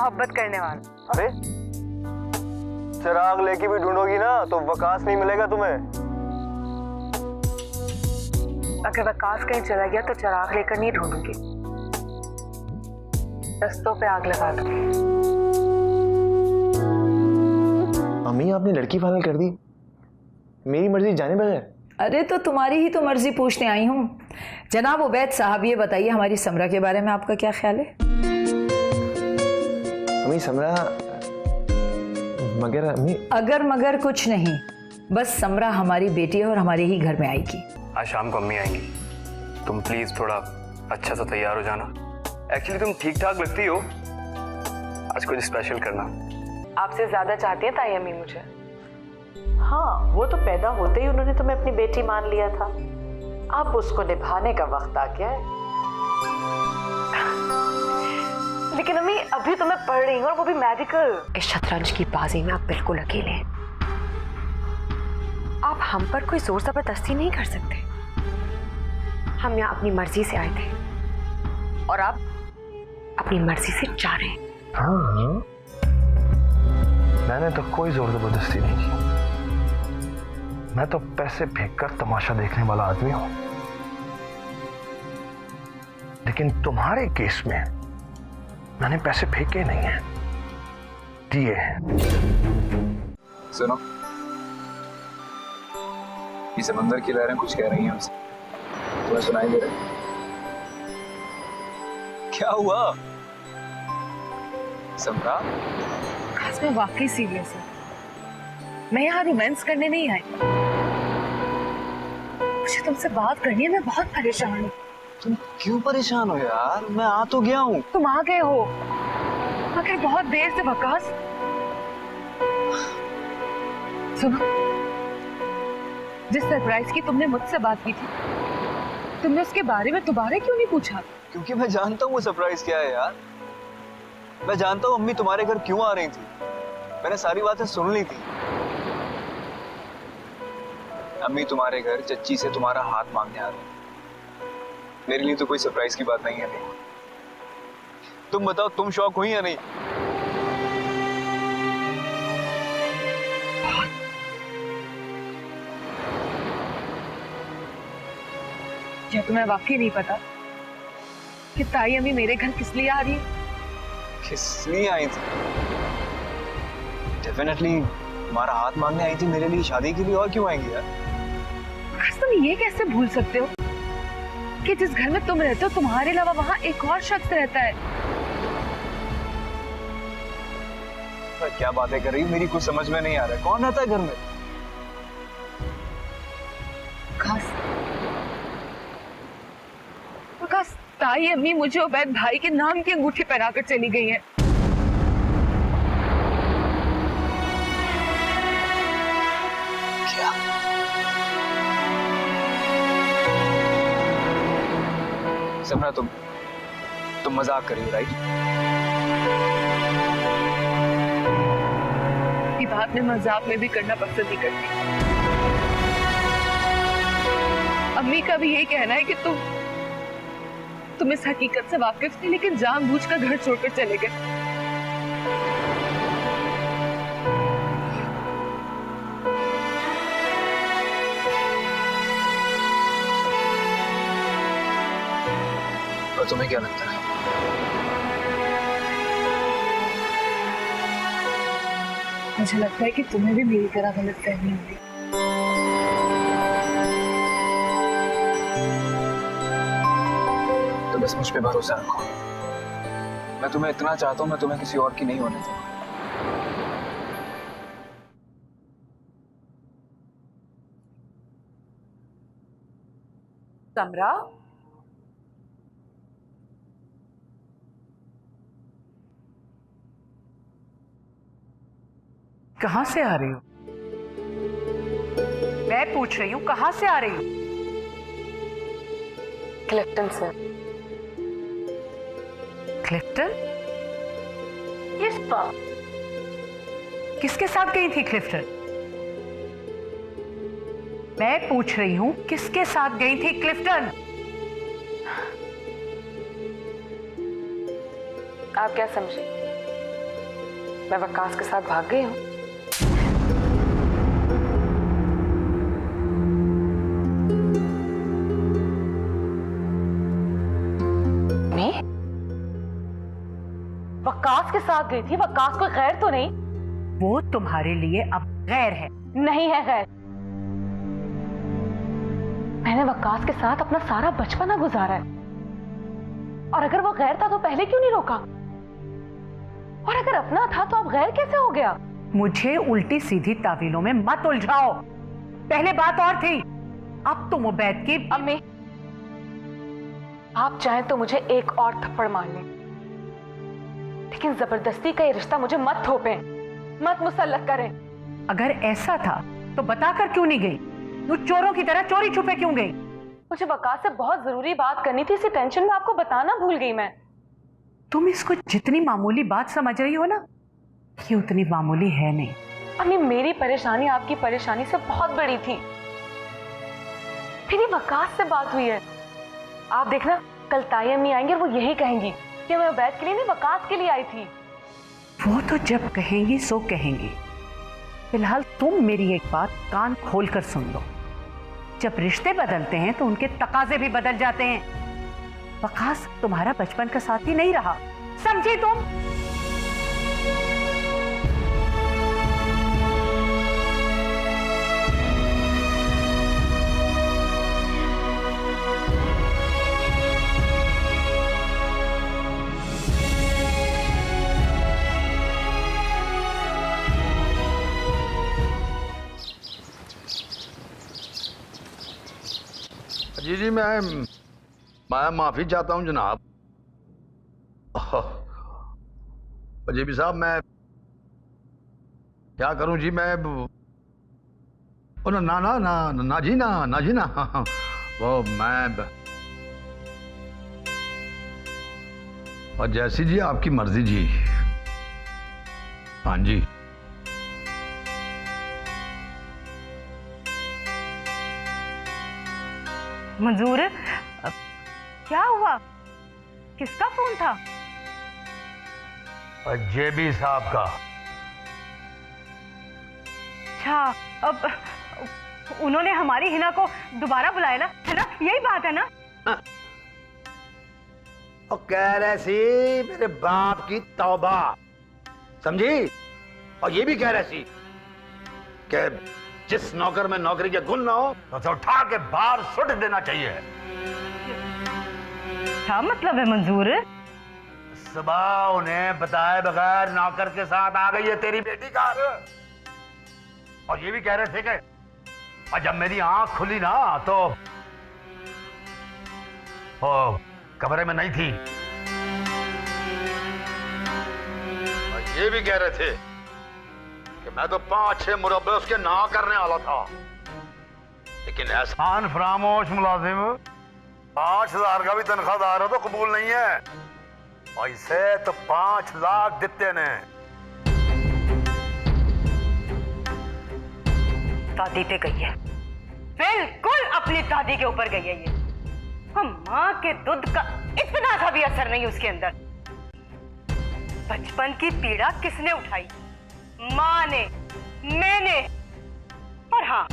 मोहब्बत करने वाला। अरे चिराग लेके भी ढूंढोगी ना तो वकास नहीं मिलेगा तुम्हें। अगर वकास कहीं चला गया तो चिराग लेकर नहीं ढूंढूंगी, रस्तों पे आग लगा दूंगी। अम्मी आपने लड़की फाइनल कर दी, मेरी मर्जी जाने बगैर। अरे तो तुम्हारी ही तो मर्जी पूछने आई हूँ। जनाब उबैद साहब, ये बताइए हमारी समरा के बारे में आपका क्या ख्याल है? अम्मी समरा मगर अम्मी। अगर मगर कुछ नहीं, बस समरा हमारी बेटी है और हमारे ही घर में आएगी। आज शाम को अम्मी आएंगी, तुम प्लीज थोड़ा अच्छा सा तैयार हो जाना। एक्चुअली तुम ठीक ठाक लगती हो, आज कुछ स्पेशल करना। आपसे ज्यादा चाहती है ताई अम्मी मुझे। हाँ, वो तो पैदा होते ही उन्होंने तुम्हें अपनी बेटी मान लिया था, अब उसको निभाने का वक्त आ गया है। लेकिन अम्मी अभी तो मैं पढ़ रही हूँ और वो भी मेडिकल। इस शतरंज की बाजी में आप बिल्कुल अकेले हैं। आप हम पर कोई जोर जबरदस्ती नहीं कर सकते। हम यहाँ अपनी मर्जी से आए थे और आप अपनी मर्जी से जा रहे हैं। हाँ, मैंने तो कोई जोर जबरदस्ती नहीं की। मैं तो पैसे फेंककर तमाशा देखने वाला आदमी हूं, लेकिन तुम्हारे केस में मैंने पैसे फेंके नहीं हैं, दिए हैं। सुनो, ये समंदर की लहरें कुछ कह रही हैं हमसे, तुम्हें सुनाई दे रहा है? क्या हुआ समरा? खास में वाकई सीरियस है, मैं यहाँ रोमांस करने नहीं आई, मुझे तुमसे बात करनी है। मैं बहुत परेशान हूँ। तुम क्यों परेशान हो यार? मैं आ तो गया हूँ। तुम आ गए हो मगर बहुत देर से। वकास सुनो, जिस सरप्राइज की तुमने मुझसे बात की थी, तुमने उसके बारे में दोबारा क्यों नहीं पूछा? क्योंकि मैं जानता हूँ वो सरप्राइज क्या है यार। मैं जानता हूँ अम्मी तुम्हारे घर क्यों आ रही थी, मैंने सारी बातें सुन ली थी। अम्मी तुम्हारे घर चच्ची से तुम्हारा हाथ मांगने आ रही है। मेरे लिए तो कोई सरप्राइज की बात नहीं है। नहीं, तुम बताओ, तुम शौक हुई या नहीं? क्या तुम्हें वाकई नहीं पता कि ताई अम्मी मेरे घर किस लिए आ रही है? किस लिए आई थी? डेफिनेटली तुम्हारा हाथ मांगने आई थी, मेरे लिए, शादी के लिए। और क्यों आएंगी यार? तुम ये कैसे भूल सकते हो कि जिस घर में तुम रहते हो तुम्हारे अलावा वहां एक और शख्स रहता है? क्या बातें कर रही हो? मेरी कुछ समझ में नहीं आ रहा है। कौन रहता है घर में? वकास, ताई अम्मी मुझे उबैद भाई के नाम की अंगूठी पहनाकर चली गई है। क्या? समरा, तुम मजाक कर रही हो, राइट? ये बात मैं मजाक में भी करना पसंद नहीं करती। अम्मी का भी यही कहना है कि तुम इस हकीकत से वाकिफ थे, लेकिन जानबूझकर घर छोड़कर चले गए। और तुम्हें क्या लगता है? मुझे लगता है कि तुम्हें भी मेरी तरह गलतफहमी होगी। तो बस मुझ पे भरोसा रखो। मैं तुम्हें इतना चाहता हूं, मैं तुम्हें किसी और की नहीं होने दूंगा। समरा, कहाँ से आ रही हो? मैं पूछ रही हूँ कहाँ से आ रही हो? क्लिफ्टन से। क्लिफ्टन? यस पा। किसके साथ गई थी क्लिफ्टन? मैं पूछ रही हूँ किसके साथ गई थी क्लिफ्टन? आप क्या समझे? मैं वक्कास के साथ भाग गई हूँ। मैं वक्कास के साथ गई थी? वक्कास कोई गैर तो नहीं? वो तुम्हारे लिए अब गैर है। नहीं है गैर। मैंने वक्कास के साथ अपना सारा बचपना गुजारा है, और अगर वो गैर था तो पहले क्यों नहीं रोका? और अगर अपना था तो अब गैर कैसे हो गया? मुझे उल्टी सीधी तावीलों में मत उलझाओ। पहले बात और थी, अब तुम उबैद की। अम्मी, आप चाहें तो मुझे एक और थप्पड़ मार लें, लेकिन जबरदस्ती का ये रिश्ता मुझे मत थोपें, मत मुसल्लत करें। अगर ऐसा था तो बताकर क्यों नहीं गई? तू चोरों की तरह चोरी छुपे क्यों गई? मुझे वक्कास से बहुत जरूरी बात करनी थी, इसी टेंशन में आपको बताना भूल गई मैं। तुम इसको जितनी मामूली बात समझ रही हो ना, ये उतनी मामूली है नहीं। अम्मी, मेरी परेशानी आपकी परेशानी से बहुत बड़ी थी। मेरी वक्कास से बात हुई है। आप देखना, कल ताई अम्मी आएंगे और वो यही कहेंगी कि मैं उबैद के लिए नहीं, वक्कास के लिए आई थी। वो तो जब कहेंगी सो कहेंगी। फिलहाल तुम मेरी एक बात कान खोल कर सुन लो। जब रिश्ते बदलते हैं तो उनके तकाजे भी बदल जाते हैं। वक्कास तुम्हारा बचपन का साथी नहीं रहा, समझी तुम? जी मैं माफी चाहता हूं जनाब। जी साहब, मैं क्या करूं जी? मैं ना ना ना ना ना जी ना ना जी ना वो मैं और जैसी जी आपकी मर्जी जी। हाँ जी। मंजूर, क्या हुआ? किसका फोन था? जेबी साहब का। अच्छा, अब उन्होंने हमारी हिना को दोबारा बुलाया ना, है ना? यही बात है ना? और कह रहे सी मेरे बाप की तौबा, समझी? और ये भी कह रहे सी कि जिस नौकर में नौकरी के गुण ना हो तो उठा के बाहर सुट देना चाहिए। क्या मतलब है मंजूर? सुबह उन्हें बताए बगैर नौकर के साथ आ गई है तेरी बेटी का। और ये भी कह रहे थे कि और जब मेरी आंख खुली ना तो वो कमरे में नहीं थी। और ये भी कह रहे थे कि मैं तो 5-6 मुरब्बे उसके ना करने वाला था, लेकिन एहसान फरामोश मुलाजिम 5,000 का भी तनख्वाहदार हो तो कबूल नहीं है। ऐसे तो 5 लाख देते ने। दादी पे गई है, बिल्कुल अपनी दादी के ऊपर गई है ये। हम माँ के दूध का इतना सा भी असर नहीं उसके अंदर। बचपन की पीड़ा किसने उठाई? माँ ने, मैंने। और हाँ,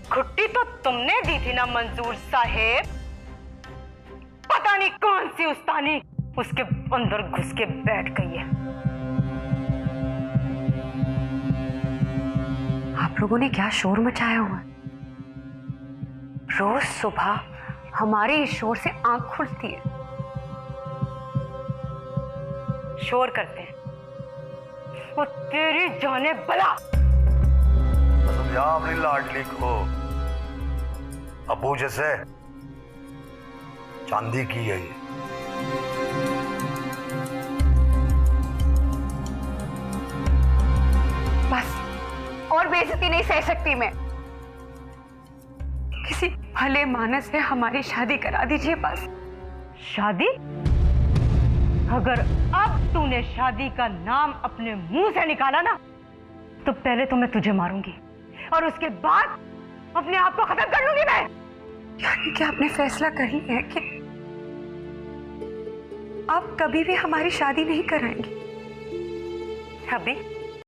घुट्टी तो तुमने दी थी ना मंजूर साहेब। पता नहीं कौन सी उस्तानी उसके अंदर घुस के बैठ गई है। आप लोगों ने क्या शोर मचाया हुआ? रोज सुबह हमारे इस शोर से आंख खुलती है। शोर करते हैं वो तेरी जाने बला। समझा अपनी लाडली को, अबू जैसे चांदी की है ये। बस और बेइज्जती नहीं सह सकती मैं। किसी भले मानस से हमारी शादी करा दीजिए बस। शादी? अगर अब तूने शादी का नाम अपने मुंह से निकाला ना तो पहले तो मैं तुझे मारूंगी और उसके बाद अपने आप को खत्म कर लूंगी मैं। यानी कि आपने फैसला कर लिया है कि आप कभी भी हमारी शादी नहीं कराएंगी? अभी